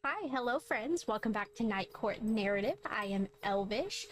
Hi, hello friends. Welcome back to Night Court Narrative. I am Elvish.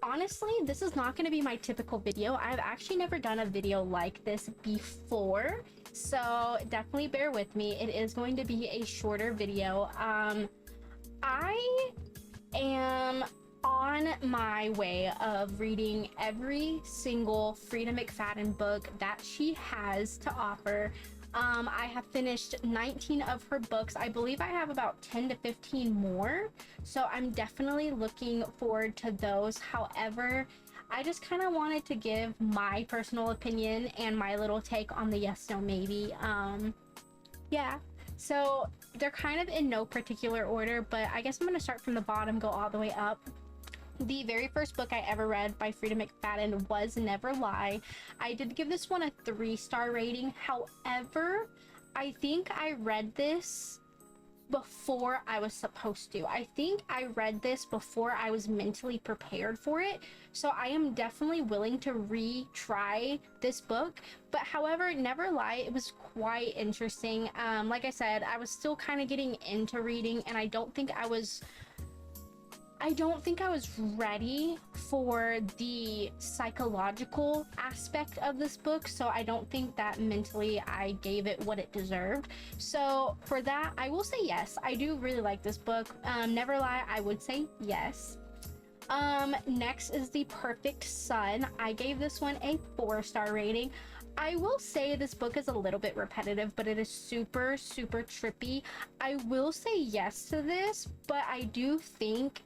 Honestly, this is not going to be my typical video. I've actually never done a video like this before, so definitely bear with me. It is going to be a shorter video. I am on my way of reading every single Freida McFadden book that she has to offer. I have finished 19 of her books. I believe I have about 10 to 15 more, so I'm definitely looking forward to those. However, I just kind of wanted to give my personal opinion and my little take on the yes, no, maybe. Yeah, so they're kind of in no particular order, but I guess I'm going to start from the bottom, go all the way up. The very first book I ever read by Freida McFadden was Never Lie. I did give this one a 3-star rating. However, I think I read this before I was supposed to. I think I read this before I was mentally prepared for it. So I am definitely willing to retry this book. But however, Never Lie, it was quite interesting. Like I said, I was still kind of getting into reading, and I don't think I was ready for the psychological aspect of this book, so I don't think that mentally I gave it what it deserved. So for that, I will say yes. I do really like this book. Never Lie, I would say yes. Next is The Perfect Son. I gave this one a 4-star rating. I will say this book is a little bit repetitive, but it is super trippy. I will say yes to this, but I do think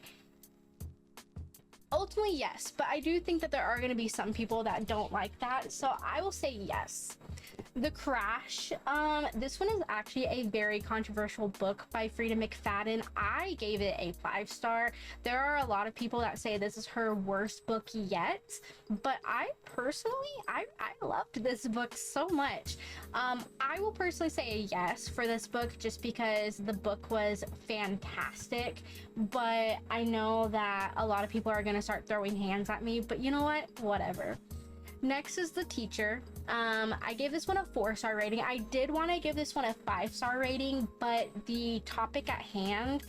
ultimately yes, but I do think that there are going to be some people that don't like that, so I will say yes. The Crash, this one is actually a very controversial book by Freida McFadden. I gave it a 5-star. There are a lot of people that say this is her worst book yet, but I personally, I loved this book so much. I will personally say a yes for this book just because the book was fantastic, but I know that a lot of people are going to start throwing hands at me, but you know what? Whatever. Next is The Teacher. I gave this one a 4-star rating. I did want to give this one a 5-star rating, but the topic at hand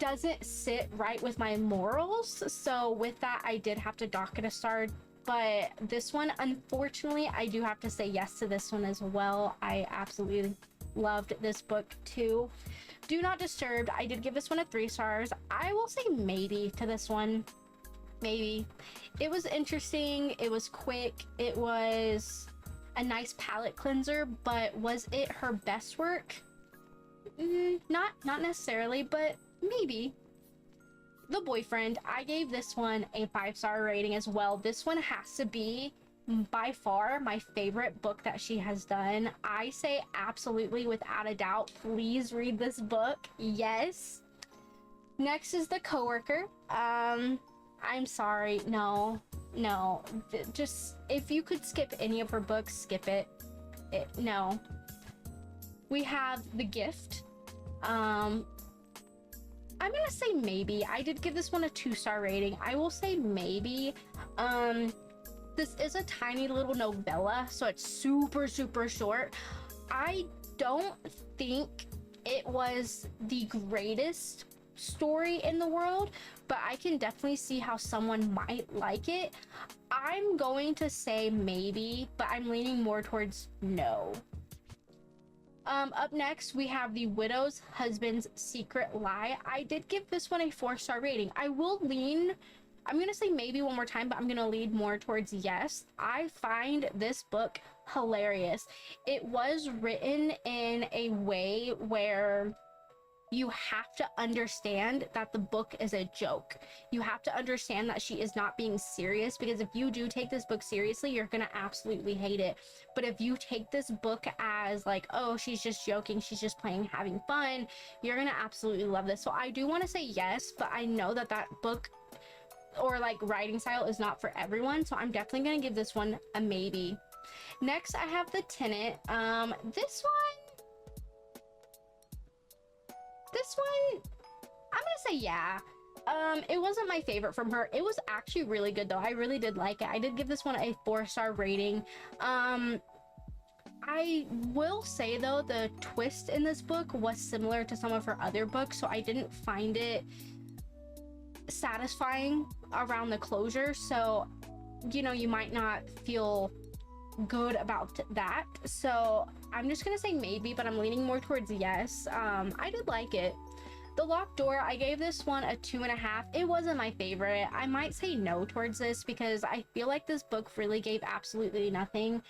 doesn't sit right with my morals. So with that, I did have to dock it a star. But this one, unfortunately, I do have to say yes to this one as well. I absolutely loved this book too. Do Not Disturb. I did give this one a 3 stars. I will say maybe to this one. Maybe. It was interesting, it was quick, it was a nice palette cleanser, but was it her best work? Not necessarily, but maybe. The Boyfriend, I gave this one a 5-star rating as well. This one has to be by far my favorite book that she has done. I say absolutely without a doubt, please read this book. Yes. Next is The Coworker. I'm sorry, no, just if you could skip any of her books, skip it. No. We have The Gift. I'm gonna say maybe. I did give this one a 2-star rating. I will say maybe. This is a tiny little novella, so it's super short. I don't think it was the greatest story in the world, but I can definitely see how someone might like it. I'm going to say maybe, but I'm leaning more towards no. Up next, we have The Widow's Husband's Secret Lie. I did give this one a 4-star rating. I'm gonna say maybe one more time, but I'm gonna lean more towards yes. I find this book hilarious. It was written in a way where you have to understand that the book is a joke. You have to understand that she is not being serious, because if you do take this book seriously, you're gonna absolutely hate it. But if you take this book as like, oh, she's just joking, she's just playing, having fun, you're gonna absolutely love this. So I do want to say yes, but I know that that book or like writing style is not for everyone, so I'm definitely gonna give this one a maybe. Next, I have The Tenant. This one, I'm gonna say yeah. It wasn't my favorite from her. It was actually really good though. I really did like it. I did give this one a 4-star rating. I will say though, the twist in this book was similar to some of her other books, so I didn't find it satisfying around the closure. So, you know, you might not feel good about that. So I'm just gonna say maybe, but I'm leaning more towards yes. I did like it. The Locked Door, I gave this one a 2.5. It wasn't my favorite. I might say no towards this because I feel like this book really gave absolutely nothing.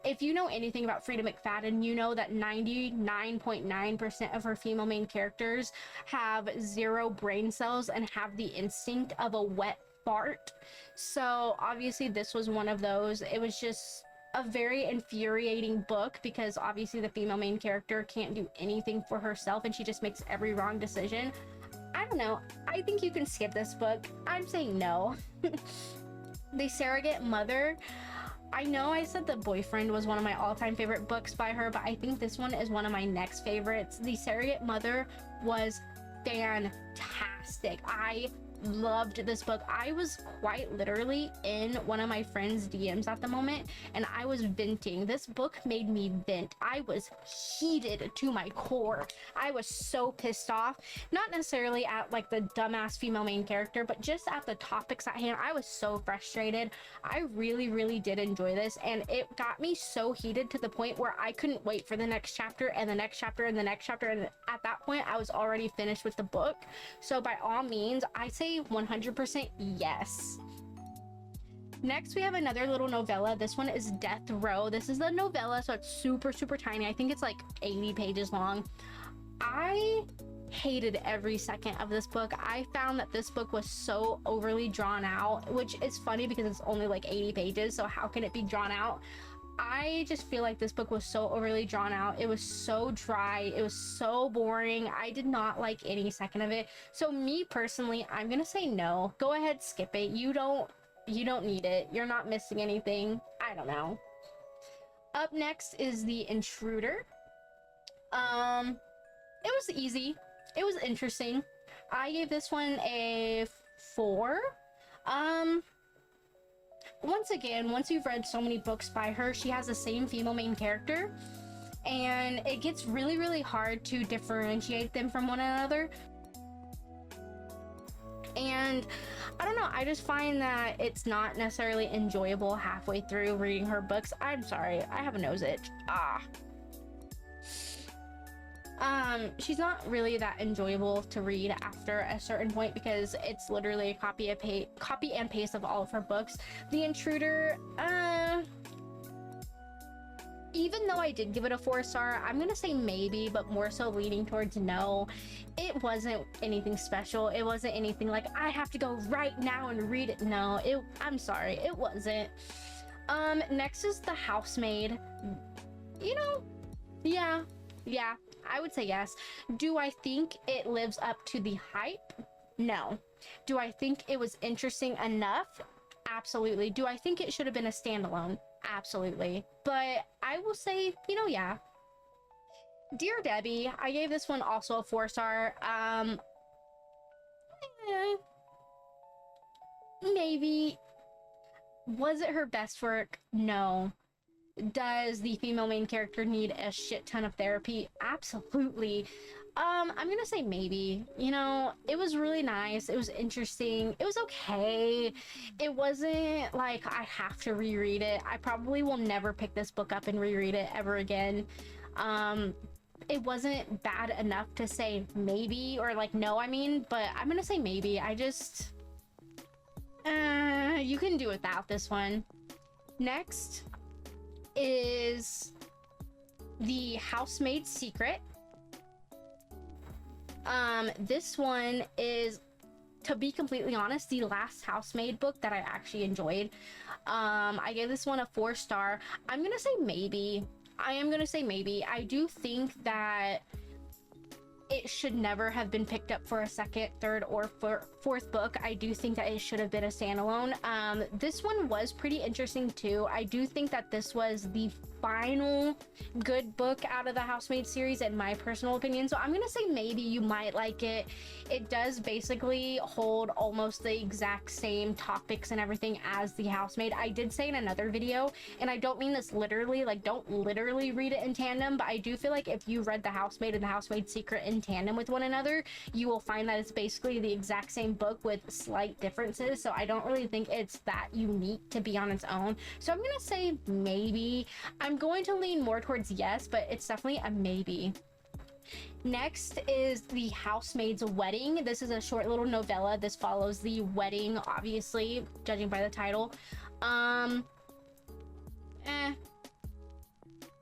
If you know anything about Freida McFadden, you know that 99.9% of her female main characters have 0 brain cells and have the instinct of a wet fart. So obviously this was one of those. It was just a very infuriating book because obviously the female main character can't do anything for herself and she just makes every wrong decision. I don't know. I think you can skip this book. I'm saying no. The Surrogate Mother. I know I said The Boyfriend was one of my all-time favorite books by her, but I think this one is one of my next favorites. The Surrogate Mother was fantastic. I loved this book. I was quite literally in one of my friend's DMs at the moment and I was venting. This book made me vent. I was heated to my core. I was so pissed off, not necessarily at like the dumbass female main character, but just at the topics at hand. I was so frustrated. I really did enjoy this, and it got me so heated to the point where I couldn't wait for the next chapter and the next chapter and the next chapter, and at that point I was already finished with the book. So by all means, I say 100% yes. Next, we have another little novella. This one is Death Row. This is the novella, so it's super tiny. I think it's like 80 pages long. I hated every second of this book. I found that this book was so overly drawn out, which is funny because it's only like 80 pages, so how can it be drawn out? I just feel like this book was so overly drawn out. It was so dry. It was so boring. I did not like any second of it. So me personally, I'm gonna say no. Go ahead, skip it. You don't need it. You're not missing anything. I don't know. Up next is The Intruder. It was easy. It was interesting. I gave this one a 4. Once again, once you've read so many books by her, she has the same female main character, and it gets really hard to differentiate them from one another. And I don't know, I just find that it's not necessarily enjoyable halfway through reading her books. I'm sorry, I have a nose itch. She's not really that enjoyable to read after a certain point because it's literally a copy and paste of all of her books. The Intruder, even though I did give it a 4-star, I'm gonna say maybe, but more so leaning towards no. It wasn't anything special. It wasn't anything like I have to go right now and read it. No, I'm sorry, it wasn't. Next is The Housemaid. You know, yeah, I would say yes. Do I think it lives up to the hype? No. Do I think it was interesting enough? Absolutely. Do I think it should have been a standalone? Absolutely. But I will say, you know, yeah. Dear Debbie, I gave this one also a 4-star. Maybe. Was it her best work? No. Does the female main character need a shit ton of therapy? Absolutely. I'm gonna say maybe. You know, it was really nice. It was interesting. It was okay. It wasn't like I have to reread it. I probably will never pick this book up and reread it ever again. It wasn't bad enough to say maybe or like no, I mean, but I'm gonna say maybe. I just you can do without this one. Next is The Housemaid's Secret. This one is, to be completely honest, the last housemaid book that I actually enjoyed. I gave this one a 4-star. I'm gonna say maybe. I am gonna say maybe. I do think that it should never have been picked up for a second, third, or fourth book. I do think that it should have been a standalone. This one was pretty interesting too. I do think that this was the final good book out of the Housemaid series in my personal opinion. So I'm gonna say maybe you might like it. It does basically hold almost the exact same topics and everything as the Housemaid. I did say in another video, and I don't mean this literally, like don't literally read it in tandem, but I do feel like if you read the Housemaid and the Housemaid Secret in tandem with one another, you will find that it's basically the exact same book with slight differences. So I don't really think it's that unique to be on its own. So I'm gonna say maybe. I'm going to lean more towards yes, but it's definitely a maybe. Next is The Housemaid's Wedding. This is a short little novella. This follows the wedding, obviously, judging by the title.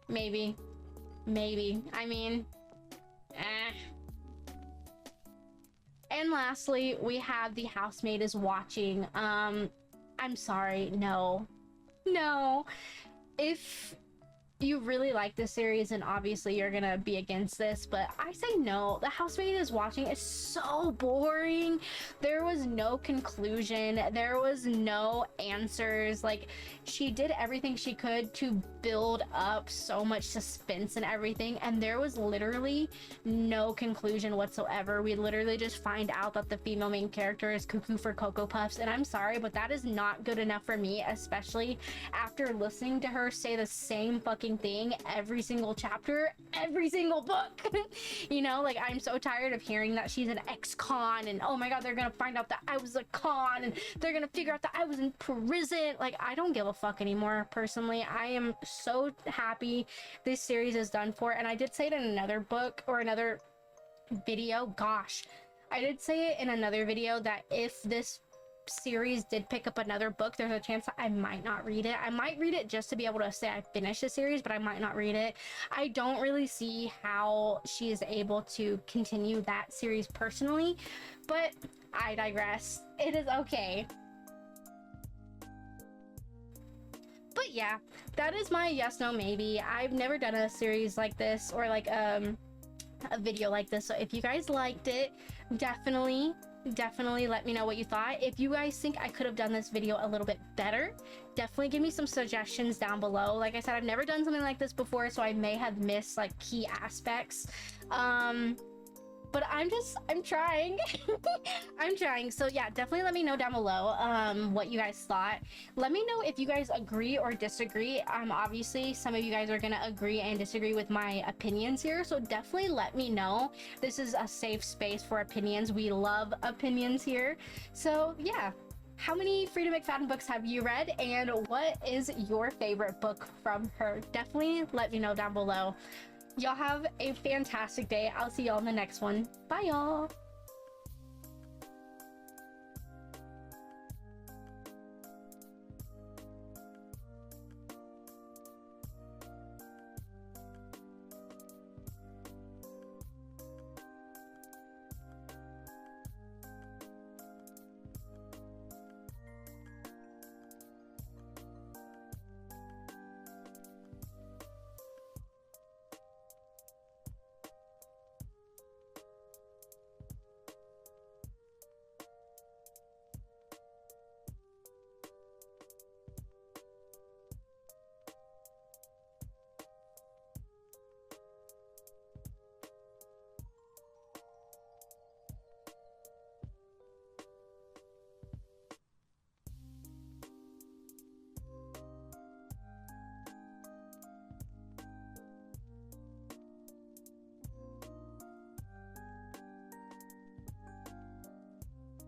Maybe. I mean, And lastly, we have The Housemaid is Watching. I'm sorry, no. If you really like this series, and obviously you're gonna be against this, but I say no. The Housemaid is Watching is so boring. There was no conclusion, there was no answers. Like, she did everything she could to build up so much suspense and everything, and there was literally no conclusion whatsoever. We literally just find out that the female main character is cuckoo for Cocoa Puffs, and I'm sorry, but that is not good enough for me, especially after listening to her say the same fucking thing every single chapter, every single book. You know, like, I'm so tired of hearing that she's an ex-con, and oh my god, they're gonna find out that I was a con, and they're gonna figure out that I was in prison. Like, I don't give a fuck anymore, personally. I am so happy this series is done for. And I did say it in another book or another video, gosh, I did say it in another video that if this series did pick up another book, there's a chance that I might not read it. I might read it just to be able to say I finished the series, but I might not read it. I don't really see how she is able to continue that series personally, but I digress. It is okay. But yeah, that is my yes, no, maybe. I've never done a series like this, or like a video like this. So if you guys liked it, definitely let me know what you thought. If you guys think I could have done this video a little bit better, definitely give me some suggestions down below. Like I said, I've never done something like this before, so I may have missed like key aspects. But I'm trying. I'm trying. So yeah, definitely let me know down below what you guys thought. Let me know if you guys agree or disagree. Obviously some of you guys are gonna agree and disagree with my opinions here, so definitely let me know. This is a safe space for opinions. We love opinions here. So yeah, how many Freida McFadden books have you read, and what is your favorite book from her? Definitely let me know down below. Y'all have a fantastic day. I'll see y'all in the next one. Bye, y'all.